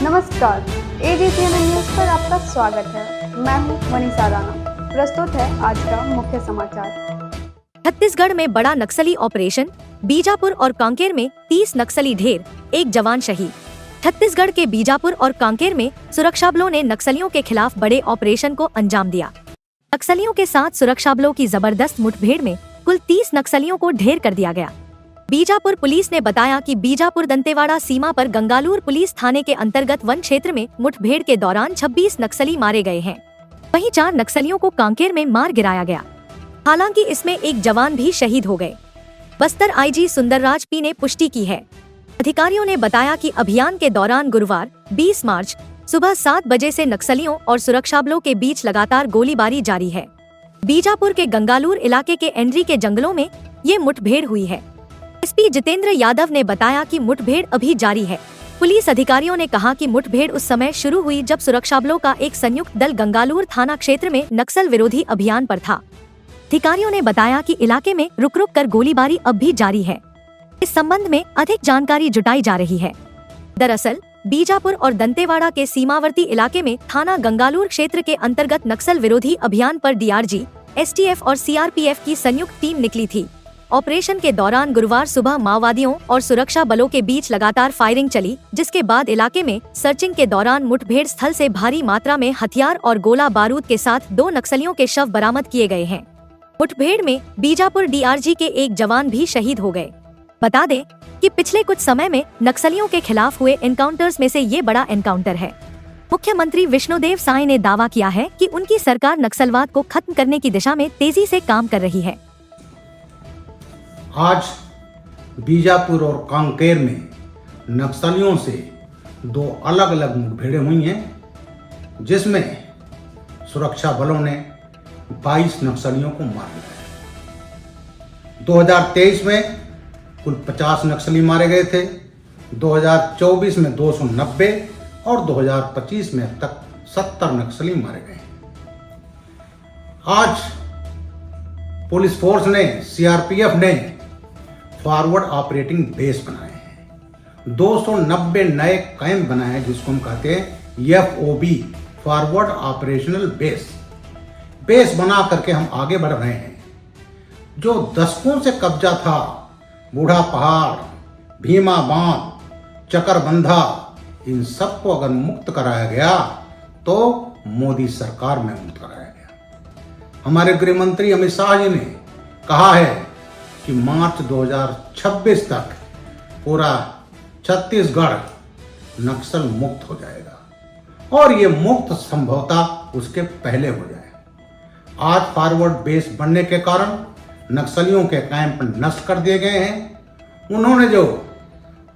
नमस्कार, AGCN news पर आपका स्वागत है। मैं हूं मनीषा राणा। प्रस्तुत है आज का मुख्य समाचार। छत्तीसगढ़ में बड़ा नक्सली ऑपरेशन, बीजापुर और कांकेर में 30 नक्सली ढेर, 1 जवान शहीद। छत्तीसगढ़ के बीजापुर और कांकेर में सुरक्षा बलों ने नक्सलियों के खिलाफ बड़े ऑपरेशन को अंजाम दिया। नक्सलियों के साथ सुरक्षा बलों की जबरदस्त मुठभेड़ में कुल 30 नक्सलियों को ढेर कर दिया गया। बीजापुर पुलिस ने बताया कि बीजापुर दंतेवाड़ा सीमा पर गंगालूर पुलिस थाने के अंतर्गत वन क्षेत्र में मुठभेड़ के दौरान 26 नक्सली मारे गए हैं। वहीं 4 नक्सलियों को कांकेर में मार गिराया गया। हालांकि इसमें 1 जवान भी शहीद हो गए। बस्तर आईजी सुंदरराज पी ने पुष्टि की है। अधिकारियों ने बताया कि अभियान के दौरान गुरुवार 20 मार्च सुबह 7 बजे से नक्सलियों और सुरक्षा बलों के बीच लगातार गोलीबारी जारी है। बीजापुर के गंगालूर इलाके के एंड्री के जंगलों में ये मुठभेड़ हुई है। एसपी जितेंद्र यादव ने बताया कि मुठभेड़ अभी जारी है। पुलिस अधिकारियों ने कहा कि मुठभेड़ उस समय शुरू हुई जब सुरक्षा बलों का एक संयुक्त दल गंगालूर थाना क्षेत्र में नक्सल विरोधी अभियान पर था। अधिकारियों ने बताया कि इलाके में रुक रुक कर गोलीबारी अब भी जारी है। इस संबंध में अधिक जानकारी जुटाई जा रही है। दरअसल बीजापुर और दंतेवाड़ा के सीमावर्ती इलाके में थाना गंगालूर क्षेत्र के अंतर्गत नक्सल विरोधी अभियान पर डीआरजी, एसटीएफ और सीआरपीएफ की संयुक्त टीम निकली थी। ऑपरेशन के दौरान गुरुवार सुबह माओवादियों और सुरक्षा बलों के बीच लगातार फायरिंग चली, जिसके बाद इलाके में सर्चिंग के दौरान मुठभेड़ स्थल से भारी मात्रा में हथियार और गोला बारूद के साथ 2 नक्सलियों के शव बरामद किए गए हैं। मुठभेड़ में बीजापुर डीआरजी के 1 जवान भी शहीद हो गए। बता दें कि पिछले कुछ समय में नक्सलियों के खिलाफ हुए एनकाउंटर्स में से ये बड़ा एनकाउंटर है। मुख्यमंत्री विष्णुदेव साय ने दावा किया है कि उनकी सरकार नक्सलवाद को खत्म करने की दिशा में तेजी से काम कर रही है। आज बीजापुर और कांकेर में नक्सलियों से 2 अलग अलग मुठभेड़ें हुई हैं, जिसमें सुरक्षा बलों ने 22 नक्सलियों को मार दिया। 2023 में कुल 50 नक्सली मारे गए थे, 2024 में 290 और 2025 में अब तक 70 नक्सली मारे गए। आज पुलिस फोर्स ने, सीआरपीएफ ने फॉरवर्ड ऑपरेटिंग बेस बनाए हैं। 290 नए कैंप बनाए हैं, जिसको हम कहते हैं एफओबी, फॉरवर्ड ऑपरेशनल बेस बना करके हम आगे बढ़ रहे हैं। जो दशकों से कब्जा था, बूढ़ा पहाड़, भीमा बांध, चकरबंधा, इन सबको अगर मुक्त कराया गया तो मोदी सरकार में मुक्त कराया गया। हमारे गृह मंत्री अमित शाह जी ने कहा है कि मार्च 2026 तक पूरा छत्तीसगढ़ नक्सल मुक्त हो जाएगा और ये मुक्त संभवतः उसके पहले हो जाए। आज फॉरवर्ड बेस बनने के कारण नक्सलियों के कैंप नष्ट कर दिए गए हैं। उन्होंने जो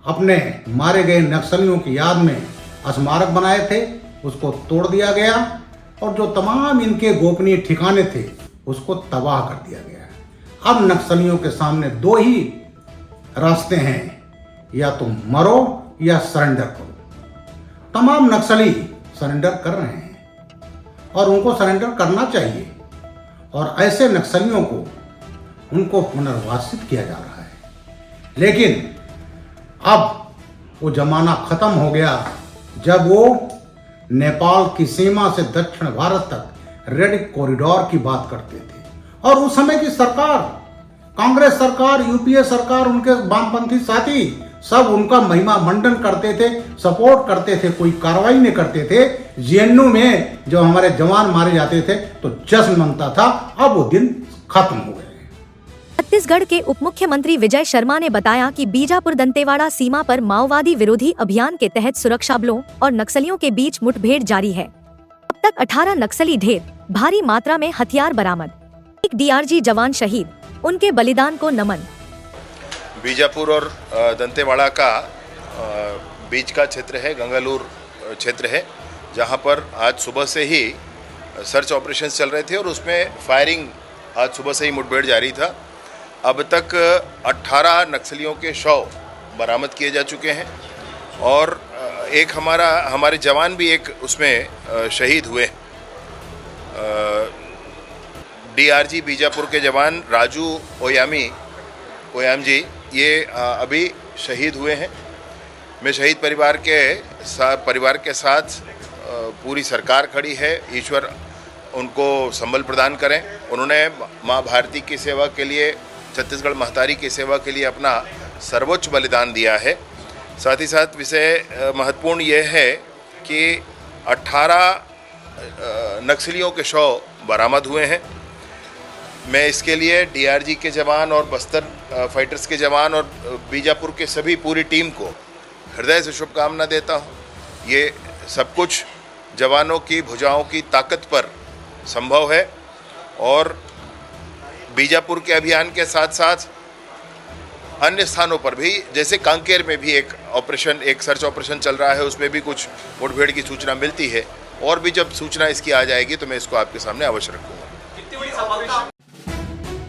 अपने मारे गए नक्सलियों की याद में स्मारक बनाए थे, उसको तोड़ दिया गया और जो तमाम इनके गोपनीय ठिकाने थे उसको तबाह कर दिया गया। अब नक्सलियों के सामने 2 ही रास्ते हैं, या तुम मरो या सरेंडर करो। तमाम नक्सली सरेंडर कर रहे हैं और उनको सरेंडर करना चाहिए, और ऐसे नक्सलियों को उनको पुनर्वासित किया जा रहा है। लेकिन अब वो जमाना खत्म हो गया जब वो नेपाल की सीमा से दक्षिण भारत तक रेड कॉरिडोर की बात करते थे, और उस समय की सरकार, कांग्रेस सरकार, यूपीए सरकार, उनके वामपंथी साथी सब उनका महिमा मंडन करते थे, सपोर्ट करते थे, कोई कार्रवाई नहीं करते थे। जेएनयू में जो हमारे जवान मारे जाते थे तो जश्न मनता था। अब वो दिन खत्म हो गए। छत्तीसगढ़ के उप मुख्यमंत्री विजय शर्मा ने बताया कि बीजापुर दंतेवाड़ा सीमा पर माओवादी विरोधी अभियान के तहत सुरक्षा बलों और नक्सलियों के बीच मुठभेड़ जारी है। अब तक 18 नक्सली ढेर, भारी मात्रा में हथियार बरामद, 1 डीआरजी जवान शहीद, उनके बलिदान को नमन। बीजापुर और दंतेवाड़ा का बीच का क्षेत्र है, गंगालूर क्षेत्र है, जहां पर आज सुबह से ही सर्च ऑपरेशंस चल रहे थे और उसमें फायरिंग आज सुबह से ही मुठभेड़ जारी था। अब तक 18 नक्सलियों के शव बरामद किए जा चुके हैं और एक हमारे जवान भी एक उसमें शहीद हुए। डीआरजी बीजापुर के जवान राजू ओयाम जी ये अभी शहीद हुए हैं। मैं शहीद परिवार के साथ पूरी सरकार खड़ी है। ईश्वर उनको संबल प्रदान करें। उन्होंने माँ भारती की सेवा के लिए, छत्तीसगढ़ महतारी की सेवा के लिए अपना सर्वोच्च बलिदान दिया है। साथ ही साथ विषय महत्वपूर्ण ये है कि 18 नक्सलियों के शव बरामद हुए हैं। मैं इसके लिए डीआरजी के जवान और बस्तर फाइटर्स के जवान और बीजापुर के सभी पूरी टीम को हृदय से शुभकामना देता हूँ। ये सब कुछ जवानों की भुजाओं की ताकत पर संभव है और बीजापुर के अभियान के साथ साथ अन्य स्थानों पर भी, जैसे कांकेर में भी एक सर्च ऑपरेशन चल रहा है, उसमें भी कुछ मुठभेड़ की सूचना मिलती है और भी जब सूचना इसकी आ जाएगी तो मैं इसको आपके सामने अवश्य रखूँगा।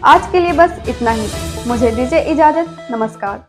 आज के लिए बस इतना ही। मुझे दीजिए इजाजत। नमस्कार।